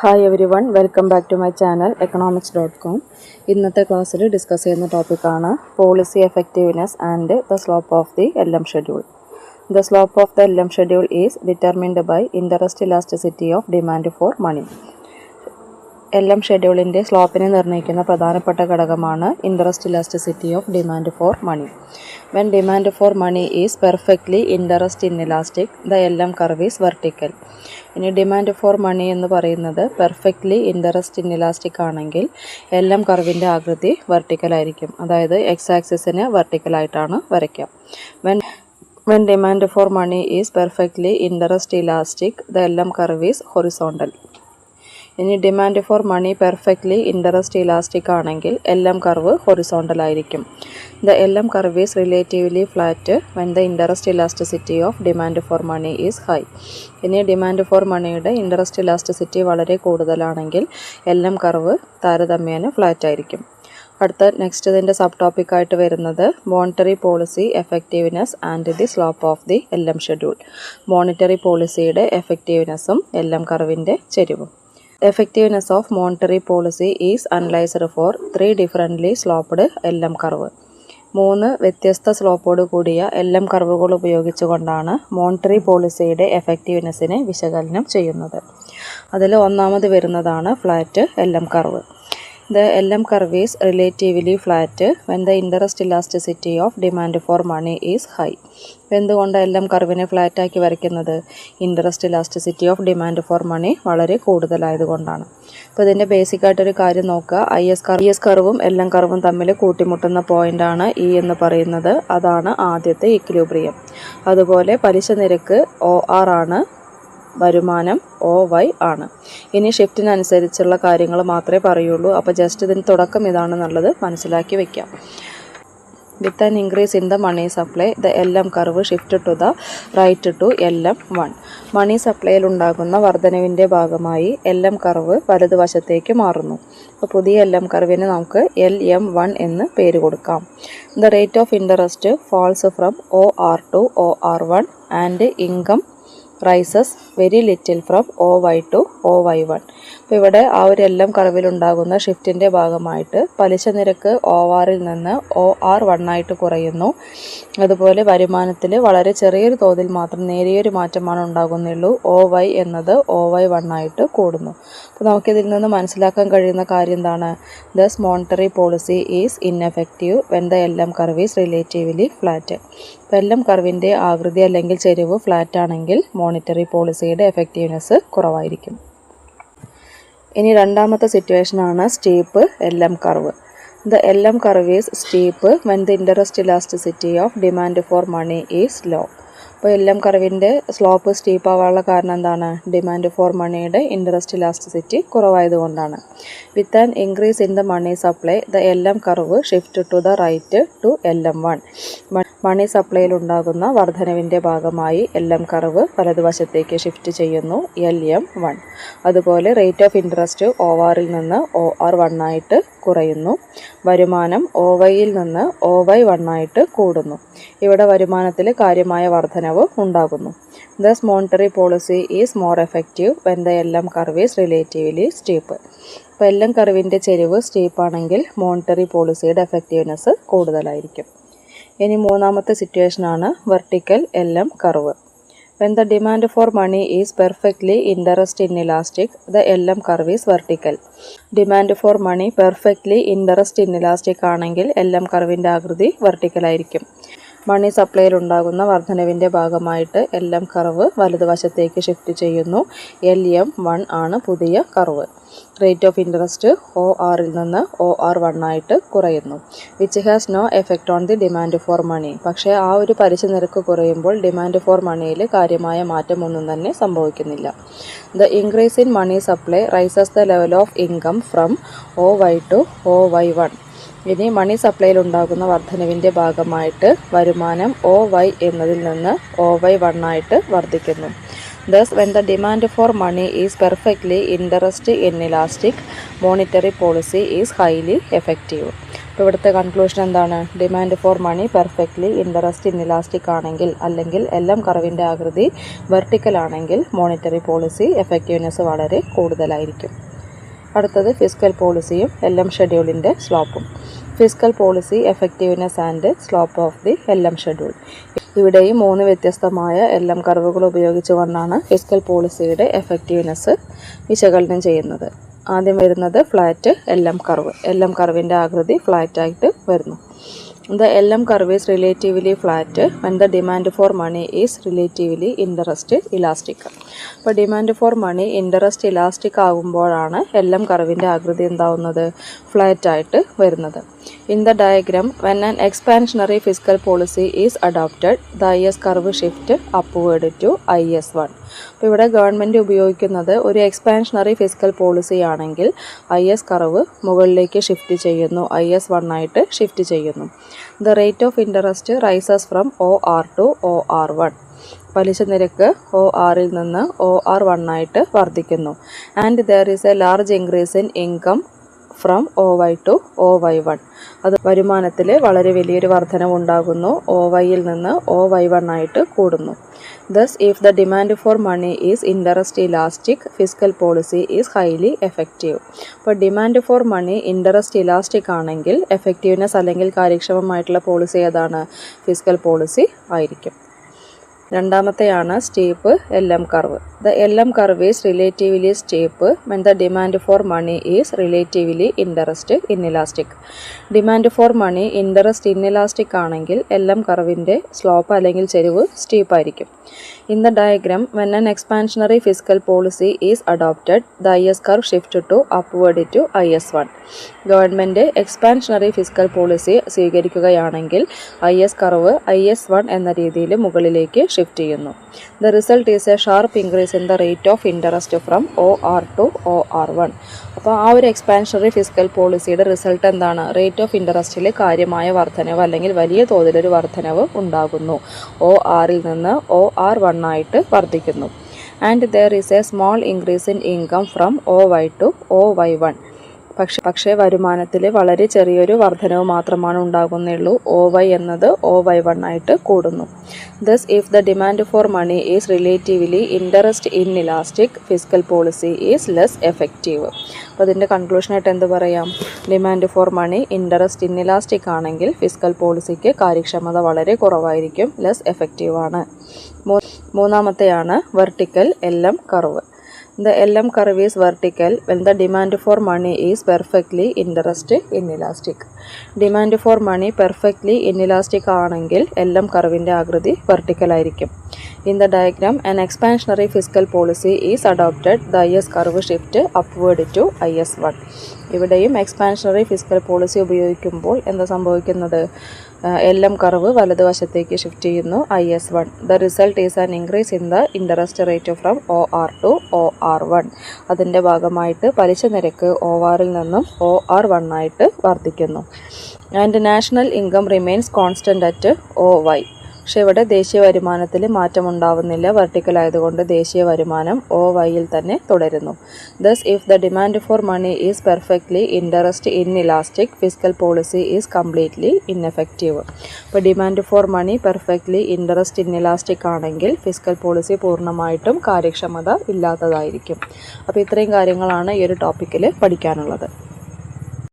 Hi everyone, welcome back to my channel economics.com. ഇന്നത്തെ ക്ലാസ്സിൽ discuss ചെയ്യുന്ന ടോപ്പിക്കാണ് policy effectiveness and the slope of the LM schedule. The slope of the LM schedule is determined by interest elasticity of demand for money. LM ഷെഡ്യൂളിൻ്റെ സ്ലോപ്പിനെ നിർണ്ണയിക്കുന്ന പ്രധാനപ്പെട്ട ഘടകമാണ് interest elasticity of demand for money. When demand for money is perfectly interest inelastic, the LM curve is vertical. ഇനി demand for മണി എന്ന് പറയുന്നത് perfectly interest inelastic ആണെങ്കിൽ LM കർവിൻ്റെ ആകൃതി വെർട്ടിക്കൽ ആയിരിക്കും. അതായത് എക്സ് ആക്സിസിന് വെർട്ടിക്കലായിട്ടാണ് വരയ്ക്കുക. When demand for money is perfectly interest elastic, the LM curve is horizontal. ഇനി demand for money perfectly interest elastic ആണെങ്കിൽ LM കർവ് ഹൊറിസോണ്ടൽ ആയിരിക്കും. The LM curve is relatively flat when the interest elasticity of demand for money is high. ഇനി demand for മണിയുടെ interest elasticity വളരെ കൂടുതലാണെങ്കിൽ LM curve താരതമ്യേന flat ആയിരിക്കും. അടുത്ത ഇതിൻ്റെ സബ് ടോപ്പിക്കായിട്ട് വരുന്നത് monetary policy effectiveness and the slope of the LM schedule. Monetary പോളിസിയുടെ എഫക്റ്റീവ്നെസ്സും LM കർവിൻ്റെ ചെരിവും. Effectiveness of monetary policy is analyzed for 3 differently sloped LM curve. 3 വ്യത്യസ്ത സ്ലോപ്പോട് കൂടിയ LM കർവുകൾ ഉപയോഗിച്ചുകൊണ്ടാണ് മോണിറ്ററി പോളിസിയുടെ എഫക്റ്റീവ്നെസ്സിനെ വിശകലനം ചെയ്യുന്നത്. അതിൽ ഒന്നാമത് വരുന്നതാണ് flat LM curve. The LM curve is relatively flat when the interest elasticity of demand for money is high. എന്തുകൊണ്ട് LM കർവിനെ ഫ്ലാറ്റാക്കി വരയ്ക്കുന്നത്? Interest elasticity of demand for money വളരെ കൂടുതലായതുകൊണ്ടാണ്. അപ്പോൾ ഇതിൻ്റെ ബേസിക്കായിട്ടൊരു കാര്യം നോക്കുക. IS കർവും LM കർവും തമ്മിൽ കൂട്ടിമുട്ടുന്ന പോയിൻ്റാണ് E എന്ന് പറയുന്നത്. അതാണ് ആദ്യത്തെ ഇക്വിലിബ്രിയം. അതുപോലെ പലിശ നിരക്ക് OR ആണ്, വരുമാനം OY ആണ്. ഇനി ഷിഫ്റ്റിനനുസരിച്ചുള്ള കാര്യങ്ങൾ മാത്രമേ പറയുള്ളൂ. അപ്പോൾ ജസ്റ്റ് ഇതിന് തുടക്കം ഇതാണെന്നുള്ളത് മനസ്സിലാക്കി വയ്ക്കാം. With an increase in the money supply the LM curve shift to the right to LM1. Money സപ്ലൈയിൽ ഉണ്ടാകുന്ന വർധനവിൻ്റെ ഭാഗമായി LM കർവ് വലതുവശത്തേക്ക് മാറുന്നു. അപ്പോൾ പുതിയ LM കർവിന് നമുക്ക് LM1 എന്ന് പേര് കൊടുക്കാം. The rate of interest falls from OR to OR1 and income rises very little from OY to OY1. അപ്പോൾ ഇവിടെ ആ ഒരു LM കർവിലുണ്ടാകുന്ന ഷിഫ്റ്റിൻ്റെ ഭാഗമായിട്ട് പലിശ നിരക്ക് ORൽ നിന്ന് OR1 ആയിട്ട് കുറയുന്നു. അതുപോലെ വരുമാനത്തിൽ വളരെ ചെറിയൊരു തോതിൽ മാത്രം നേരിയൊരു മാറ്റമാണ് ഉണ്ടാകുന്നുള്ളൂ. OY എന്നത് OY1 ആയിട്ട് കൂടുന്നു. അപ്പോൾ നമുക്കിതിൽ നിന്ന് മനസ്സിലാക്കാൻ കഴിയുന്ന കാര്യം എന്താണ്? Thus monetary policy is ineffective when the LM curve is relatively flat. അപ്പോൾ LM കർവിൻ്റെ ആകൃതി അല്ലെങ്കിൽ ചെരിവ് ഫ്ലാറ്റ് ആണെങ്കിൽ മോണിറ്ററി പോളിസിയുടെ എഫക്റ്റീവ്നെസ് കുറവായിരിക്കും. ഇനി രണ്ടാമത്തെ സിറ്റുവേഷനാണ് steep LM curve. The LM curve is steep when the interest elasticity of demand for money is low. അപ്പോൾ LM കർവിൻ്റെ സ്ലോപ്പ് സ്റ്റീപ്പ് ആവാനുള്ള കാരണം എന്താണ്? ഡിമാൻഡ് ഫോർ മണിയുടെ ഇൻട്രസ്റ്റ് ഇലാസ്റ്റിസിറ്റി കുറവായതുകൊണ്ടാണ്. With an increase in the money supply the LM curve shift to the right to LM1. Money സപ്ലൈയിൽ ഉണ്ടാകുന്ന വർധനവിൻ്റെ ഭാഗമായി LM കർവ് വലതുവശത്തേക്ക് ഷിഫ്റ്റ് ചെയ്യുന്നു, LM1. അതുപോലെ റേറ്റ് ഓഫ് ഇൻട്രസ്റ്റ് ORൽ നിന്ന് OR1 ആയിട്ട് കുറയുന്നു. വരുമാനം OYയിൽ നിന്ന് OY1 ആയിട്ട് കൂടുന്നു. ഇവിടെ വരുമാനത്തിൽ കാര്യമായ വർധനവ് ഉണ്ടാകുന്നു. Thus monetary policy is more effective when the LM curve is relatively steep. അപ്പോൾ LM കർവിൻ്റെ ചെരിവ് സ്റ്റീപ്പാണെങ്കിൽ മോണിറ്ററി പോളിസിയുടെ എഫക്റ്റീവ്നെസ് കൂടുതലായിരിക്കും. ഇനി മൂന്നാമത്തെ സിറ്റുവേഷനാണ് vertical LM curve. When the demand for money is perfectly interest inelastic, the LM curve is vertical. Demand for money perfectly interest inelastic ആണെങ്കിൽ LM കർവിൻ്റെ ആകൃതി വെർട്ടിക്കൽ ആയിരിക്കും. മണി സപ്ലൈയിൽ ഉണ്ടാകുന്ന വർധനവിൻ്റെ ഭാഗമായിട്ട് LM കർവ് വലതുവശത്തേക്ക് ഷിഫ്റ്റ് ചെയ്യുന്നു, LM1 ആണ് പുതിയ കർവ്. റേറ്റ് ഓഫ് ഇൻട്രസ്റ്റ് ORൽ നിന്ന് OR1 ആയിട്ട് കുറയുന്നു. Which has no effect on the demand for money. പക്ഷേ ആ ഒരു പലിശ നിരക്ക് കുറയുമ്പോൾ ഡിമാൻഡ് ഫോർ മണിയിൽ കാര്യമായ മാറ്റമൊന്നും തന്നെ സംഭവിക്കുന്നില്ല. The increase in money supply rises the level of income from OY to OY1. ഇനി മണി സപ്ലൈയിൽ ഉണ്ടാകുന്ന വർധനവിൻ്റെ ഭാഗമായിട്ട് വരുമാനം OY എന്നതിൽ നിന്ന് OY1 ആയിട്ട് വർദ്ധിക്കുന്നു. Thus, when the demand for money is perfectly interest inelastic, monetary policy is highly effective. അപ്പോൾ ഇവിടുത്തെ കൺക്ലൂഷൻ എന്താണ്? Demand for money perfectly interest inelastic ആണെങ്കിൽ, അല്ലെങ്കിൽ എല്ലാം കർവിൻ്റെ ആകൃതി വെർട്ടിക്കൽ ആണെങ്കിൽ മോണിറ്ററി പോളിസി എഫക്റ്റീവ്നെസ് വളരെ കൂടുതലായിരിക്കും. അടുത്തത് ഫിസ്ക്കൽ പോളിസിയും LM ഷെഡ്യൂളിൻ്റെ സ്ലോപ്പും. Fiscal policy effectiveness and slope of the LM schedule. ഇവിടെയും 3 വ്യത്യസ്തമായ LM കർവുകൾ ഉപയോഗിച്ചുകൊണ്ടാണ് ഫിസ്ക്കൽ പോളിസിയുടെ എഫക്റ്റീവ്നെസ് വിശകലനം ചെയ്യുന്നത്. ആദ്യം വരുന്നത് ഫ്ലാറ്റ് LM കർവ്. LM കർവിൻ്റെ ആകൃതി ഫ്ലാറ്റായിട്ട് വരുന്നു. The LM curve is relatively flat when the demand for money is relatively interest elastic. അപ്പോൾ demand for money interest elastic ആകുമ്പോഴാണ് LM കർവിൻ്റെ ആകൃതി എന്താവുന്നത്? ഫ്ലാറ്റായിട്ട് വരുന്നത്. In the diagram when an expansionary fiscal policy is adopted, the IS curve shift upward to IS1. അപ്പോൾ ഇവിടെ government ഉപയോഗിക്കുന്നത് ഒരു എക്സ്പാൻഷണറി ഫിസ്ക്കൽ പോളിസി ആണെങ്കിൽ IS കർവ് മുകളിലേക്ക് ഷിഫ്റ്റ് ചെയ്യുന്നു, IS1 ആയിട്ട് ഷിഫ്റ്റ് ചെയ്യുന്നു. The rate of interest rises from OR to OR1. പലിശ നിരക്ക് ORൽ നിന്ന് OR1 ആയിട്ട് വർദ്ധിക്കുന്നു. And there is a large increase in income from OY to OY1. അത് വരുമാനത്തിൽ വളരെ വലിയൊരു വർധനവുണ്ടാകുന്നു, OYയിൽ നിന്ന് OY1 ആയിട്ട് കൂടുന്നു. Thus, if the demand for money is interest elastic, fiscal policy is highly effective. അപ്പോൾ demand for money interest elastic ആണെങ്കിൽ effectiveness അല്ലെങ്കിൽ കാര്യക്ഷമമായിട്ടുള്ള പോളിസി ഏതാണ്? ഫിസ്ക്കൽ പോളിസി ആയിരിക്കും. രണ്ടാമത്തെയാണ് steep LM curve. The LM curve is relatively steep when the demand for money is relatively interest inelastic. Demand for money interest inelastic ആണെങ്കിൽ LM കർവിൻ്റെ slope അല്ലെങ്കിൽ ചെരിവ് സ്റ്റീപ്പ് ആയിരിക്കും. In the diagram when an expansionary fiscal policy is adopted, the IS curve shift to upward to IS1. Government expansionary fiscal policy സ്വീകരിക്കുകയാണെങ്കിൽ IS curve IS1 എന്ന രീതിയിൽ മുകളിലേക്ക് shift ചെയ്യുന്നു. The result is a sharp increase in the rate of interest from OR to OR1. അപ്പോൾ ആ ഒരു expansionary fiscal പോളിസിയുടെ result എന്താണ്? റേറ്റ് ഓഫ് ഇൻട്രസ്റ്റിൽ കാര്യമായ വർധനവ് അല്ലെങ്കിൽ വലിയ തോതിലൊരു വർധനവ് ഉണ്ടാകുന്നു, ORൽ നിന്ന് OR1 ആയിട്ട് വർദ്ധിക്കുന്നു. And there is a small increase in income from OY to OY1. പക്ഷേ വരുമാനത്തിൽ വളരെ ചെറിയൊരു വർധനവ് മാത്രമാണ് ഉണ്ടാകുന്നുള്ളൂ, OY എന്നത് OY1 ആയിട്ട് കൂടുന്നു. Thus, if the demand for money is relatively interest inelastic, fiscal policy is less effective. അപ്പോൾ അതിൻ്റെ കൺക്ലൂഷനായിട്ട് എന്ത് പറയാം? Demand for money interest inelastic ആണെങ്കിൽ ഫിസ്ക്കൽ പോളിസിക്ക് കാര്യക്ഷമത വളരെ കുറവായിരിക്കും, ലെസ് എഫക്റ്റീവ് ആണ്. മൂന്നാമത്തെയാണ് vertical LM curve. The LM curve is vertical when the demand for money is perfectly interest inelastic. Demand for money perfectly inelastic ആണെങ്കിൽ LM കർവിൻ്റെ ആകൃതി വെർട്ടിക്കൽ ആയിരിക്കും. In the diagram an expansionary fiscal policy is adopted, the IS curve shift upward to IS1. ഇവിടെയും എക്സ്പാൻഷണറി fiscal policy ഉപയോഗിക്കുമ്പോൾ എന്താ സംഭവിക്കുന്നത്? LM curve വലതുവശത്തേക്ക് shift ചെയ്യുന്നു, IS1. The result is an increase in the interest rate from OR to OR1. അതിൻ്റെ ഭാഗമായിട്ട് പലിശ നിരക്ക് ORൽ നിന്നും OR1 ആയിട്ട് വർദ്ധിക്കുന്നു. And national income remains constant at OY. പക്ഷേ ഇവിടെ ദേശീയ വരുമാനത്തിൽ മാറ്റമുണ്ടാവുന്നില്ല, വെർട്ടിക്കൽ ആയതുകൊണ്ട് ദേശീയ വരുമാനം OYയിൽ തന്നെ തുടരുന്നു. Thus if the demand for money is perfectly interest inelastic, fiscal policy is completely ineffective. അപ്പോൾ demand for money perfectly interest inelastic ആണെങ്കിൽ ഫിസ്ക്കൽ പോളിസി പൂർണ്ണമായിട്ടും കാര്യക്ഷമത ഇല്ലാത്തതായിരിക്കും. അപ്പോൾ ഇത്രയും കാര്യങ്ങളാണ് ഈ ഒരു ടോപ്പിക്കിൽ പഠിക്കാനുള്ളത്.